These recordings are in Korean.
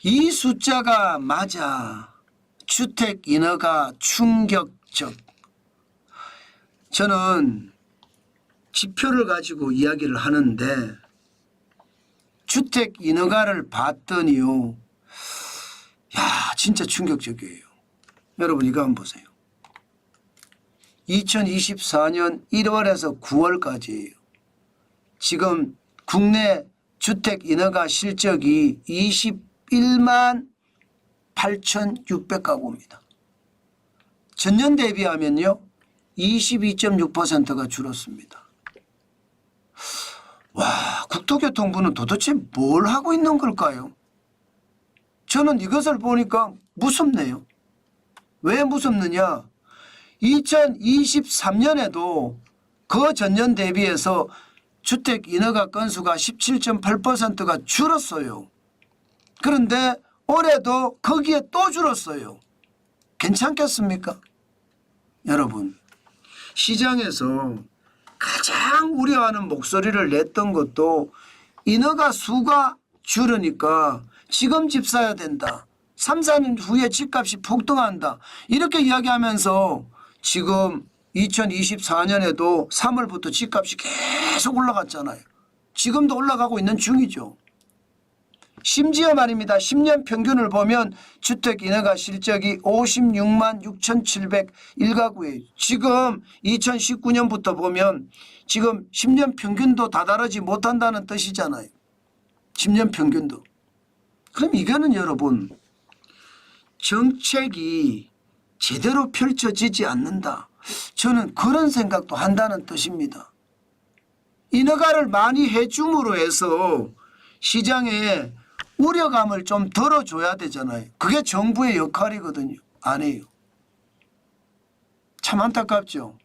이 숫자가 맞아 주택 인허가 충격적. 저는 지표를 가지고 이야기를 하는데 주택 인허가를 봤더니요. 야, 진짜 충격적이에요. 여러분 이거 한번 보세요. 2024년 1월에서 9월까지예요. 지금 국내 주택 인허가 실적이 21만 8,600가구입니다. 전년 대비하면요 22.6%가 줄었습니다. 와, 국토교통부는 도대체 뭘 하고 있는 걸까요? 저는 이것을 보니까 무섭네요. 왜 무섭느냐? 2023년에도 그 전년 대비해서 주택 인허가 건수가 17.8%가 줄었어요. 그런데 올해도 거기에 또 줄었어요. 괜찮겠습니까? 여러분, 시장에서 가장 우려하는 목소리를 냈던 것도 인허가 수가 줄으니까 지금 집 사야 된다. 3, 4년 후에 집값이 폭등한다. 이렇게 이야기하면서 지금 2024년에도 3월부터 집값이 계속 올라갔잖아요. 지금도 올라가고 있는 중이죠. 심지어 말입니다. 10년 평균을 보면 주택 인허가 실적이 56만 6,701가구예요. 지금 2019년부터 보면 지금 10년 평균도 다다르지 못한다는 뜻이잖아요. 10년 평균도. 그럼 이거는 여러분 정책이 제대로 펼쳐지지 않는다. 저는 그런 생각도 한다는 뜻입니다. 인허가를 많이 해줌으로 해서 시장에 우려감을 좀 덜어줘야 되잖아요. 그게 정부의 역할이거든요. 안 해요. 참 안타깝죠.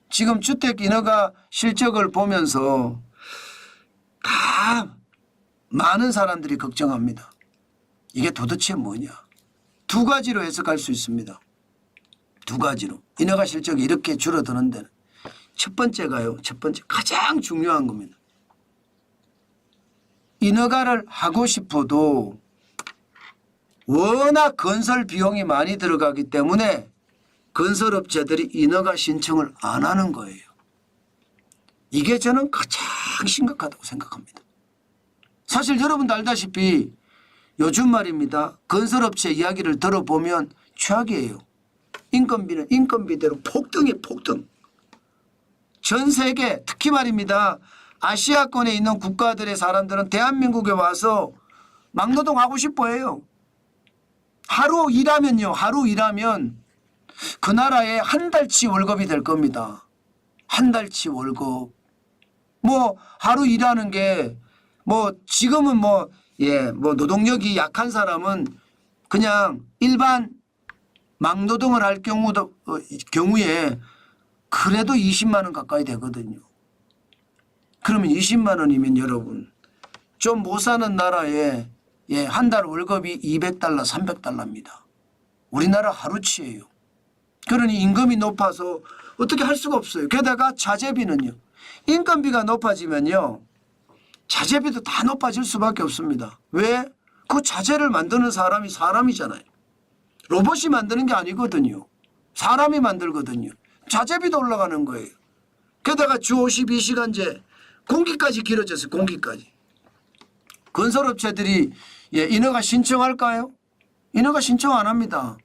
지금 주택 인허가 실적을 보면서 다 많은 사람들이 걱정합니다. 이게 도대체 뭐냐. 두 가지로 해석할 수 있습니다. 두 가지로. 인허가 실적이 이렇게 줄어드는 데는. 첫 번째가요. 첫 번째 가장 중요한 겁니다. 인허가를 하고 싶어도 워낙 건설 비용이 많이 들어가기 때문에 건설업체들이 인허가 신청을 안 하는 거예요. 이게 저는 가장 심각하다고 생각합니다. 사실 여러분도 알다시피 요즘 말입니다. 건설업체 이야기를 들어보면 최악이에요. 인건비는 인건비대로 폭등이에요. 폭등. 전 세계 특히 말입니다. 아시아권에 있는 국가들의 사람들은 대한민국에 와서 막노동 하고 싶어 해요. 하루 일하면요. 하루 일하면 그 나라에 한 달치 월급이 될 겁니다. 한 달치 월급. 뭐 하루 일하는 게 뭐 지금은 뭐 노동력이 약한 사람은 그냥 일반 막노동을 할 경우에 그래도 20만 원 가까이 되거든요. 그러면 20만 원이면 여러분 좀 못 사는 나라에 한 달 월급이 200달러 300달러입니다. 우리나라 하루치예요. 그러니 임금이 높아서 어떻게 할 수가 없어요. 게다가 자재비는요. 인건비가 높아지면요. 자재비도 다 높아질 수밖에 없습니다. 왜? 그 자재를 만드는 사람이 사람이잖아요. 로봇이 만드는 게 아니거든요. 사람이 만들거든요. 자재비도 올라가는 거예요. 게다가 주 52시간제 공기까지 길어졌어요. 공기까지. 건설업체들이 인허가 신청할까요? 인허가 신청 안 합니다.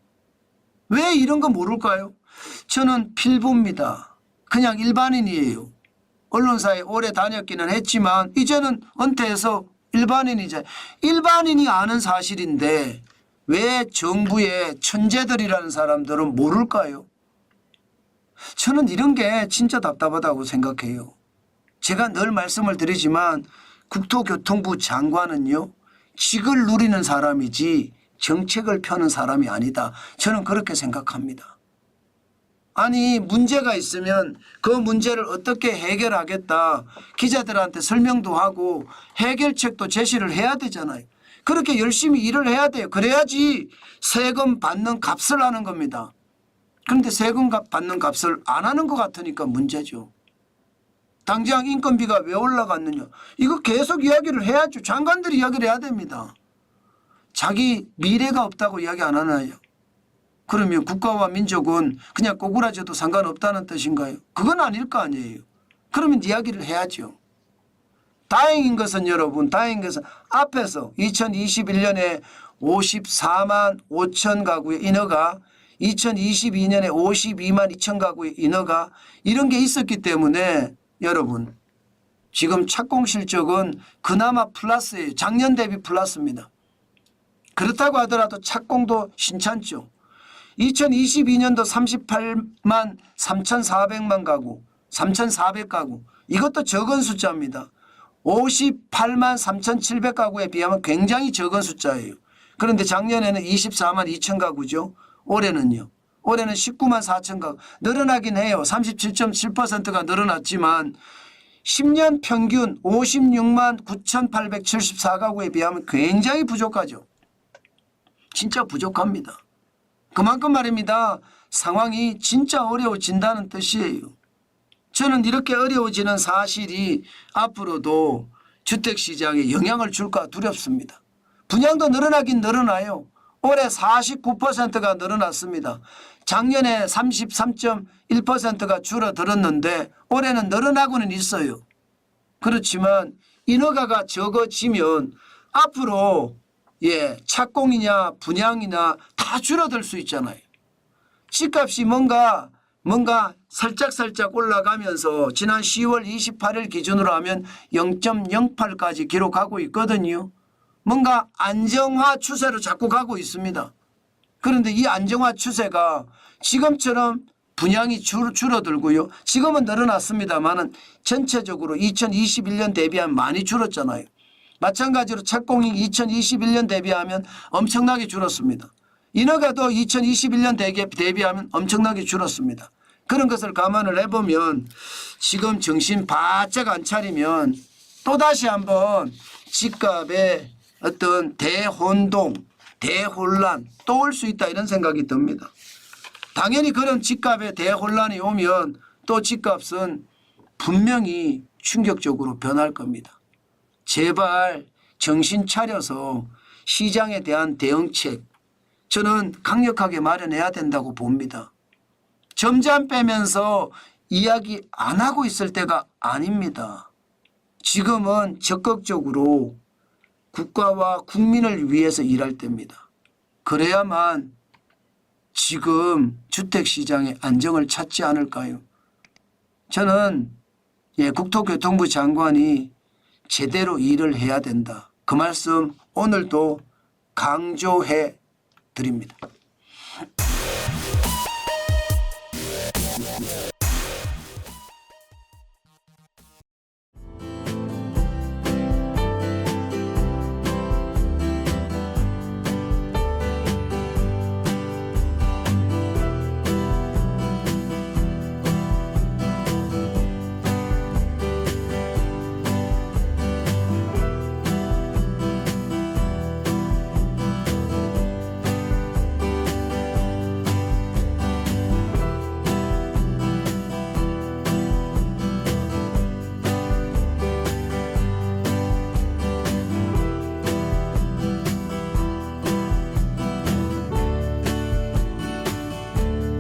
왜 이런 거 모를까요? 저는 필부입니다. 그냥 일반인이에요. 언론사에 오래 다녔기는 했지만 이제는 은퇴해서 일반인이죠. 일반인이 아는 사실인데 왜 정부의 천재들이라는 사람들은 모를까요? 저는 이런 게 진짜 답답하다고 생각해요. 제가 늘 말씀을 드리지만 국토교통부 장관은요. 직을 누리는 사람이지 정책을 펴는 사람이 아니다. 저는 그렇게 생각합니다. 아니 문제가 있으면 그 문제를 어떻게 해결하겠다. 기자들한테 설명도 하고 해결책도 제시를 해야 되잖아요. 그렇게 열심히 일을 해야 돼요. 그래야지 세금 받는 값을 하는 겁니다. 그런데 세금 받는 값을 안 하는 것 같으니까 문제죠. 당장 인건비가 왜 올라갔느냐. 이거 계속 이야기를 해야죠. 장관들이 이야기를 해야 됩니다. 자기 미래가 없다고 이야기 안 하나요? 그러면 국가와 민족은 그냥 꼬꾸라져도 상관없다는 뜻인가요? 그건 아닐 거 아니에요. 그러면 이야기를 해야죠. 다행인 것은 여러분, 다행인 것은 앞에서 2021년에 54만 5천 가구의 인허가, 2022년에 52만 2천 가구의 인허가 이런 게 있었기 때문에 여러분 지금 착공 실적은 그나마 플러스예요. 작년 대비 플러스입니다. 그렇다고 하더라도 착공도 신찮죠. 2022년도 38만 3,400만 가구, 3,400가구 이것도 적은 숫자입니다. 58만 3,700가구에 비하면 굉장히 적은 숫자예요. 그런데 작년에는 24만 2천 가구죠. 올해는요. 올해는 19만 4천 가구. 늘어나긴 해요. 37.7%가 늘어났지만 10년 평균 56만 9,874가구에 비하면 굉장히 부족하죠. 진짜 부족합니다. 그만큼 말입니다. 상황이 진짜 어려워진다는 뜻이에요. 저는 이렇게 어려워지는 사실이 앞으로도 주택시장에 영향을 줄까 두렵습니다. 분양도 늘어나긴 늘어나요. 올해 49%가 늘어났습니다. 작년에 33.1%가 줄어들었는데 올해는 늘어나고는 있어요. 그렇지만 인허가가 적어지면 앞으로 착공이냐 분양이나 다 줄어들 수 있잖아요. 집값이 뭔가 살짝 올라가면서 지난 10월 28일 기준으로 하면 0.08까지 기록하고 있거든요. 뭔가 안정화 추세로 자꾸 가고 있습니다. 그런데 이 안정화 추세가 지금처럼 분양이 줄어들고요. 지금은 늘어났습니다만은 전체적으로 2021년 대비하면 많이 줄었잖아요. 마찬가지로 착공이 2021년 대비하면 엄청나게 줄었습니다. 인허가도 2021년 대비하면 엄청나게 줄었습니다. 그런 것을 감안을 해보면 지금 정신 바짝 안 차리면 또다시 한번 집값의 어떤 대혼동, 대혼란 또 올 수 있다 이런 생각이 듭니다. 당연히 그런 집값의 대혼란이 오면 또 집값은 분명히 충격적으로 변할 겁니다. 제발 정신 차려서 시장에 대한 대응책 저는 강력하게 마련해야 된다고 봅니다. 점잖 빼면서 이야기 안 하고 있을 때가 아닙니다. 지금은 적극적으로 국가와 국민을 위해서 일할 때입니다. 그래야만 지금 주택시장의 안정을 찾지 않을까요? 저는 국토교통부 장관이 제대로 일을 해야 된다. 그 말씀 오늘도 강조해 드립니다.